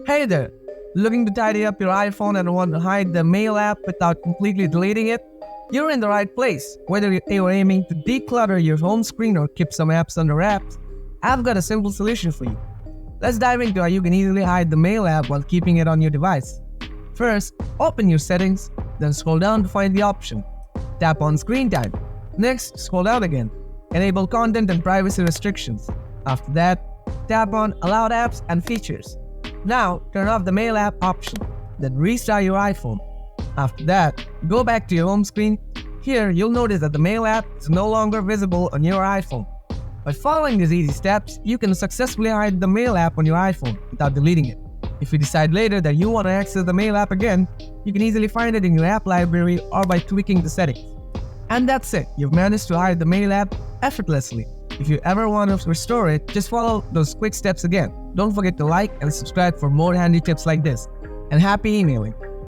Hey there! Looking to tidy up your iPhone and want to hide the Mail app without completely deleting it? You're in the right place. Whether you're aiming to declutter your home screen or keep some apps under wraps, I've got a simple solution for you. Let's dive into how you can easily hide the Mail app while keeping it on your device. First, open your settings, then scroll down to find the option. Tap on Screen Time. Next, scroll down again. Enable content and privacy restrictions. After that, tap on Allowed Apps and Features. Now, turn off the Mail app option. Then restart your iPhone. After that, go back to your home screen. Here, you'll notice that the Mail app is no longer visible on your iPhone. By following these easy steps, you can successfully hide the Mail app on your iPhone without deleting it. If you decide later that you want to access the Mail app again, you can easily find it in your app library or by tweaking the settings. And that's it, you've managed to hide the Mail app effortlessly. If you ever want to restore it, just follow those quick steps again. Don't forget to like and subscribe for more handy tips like this. And happy emailing!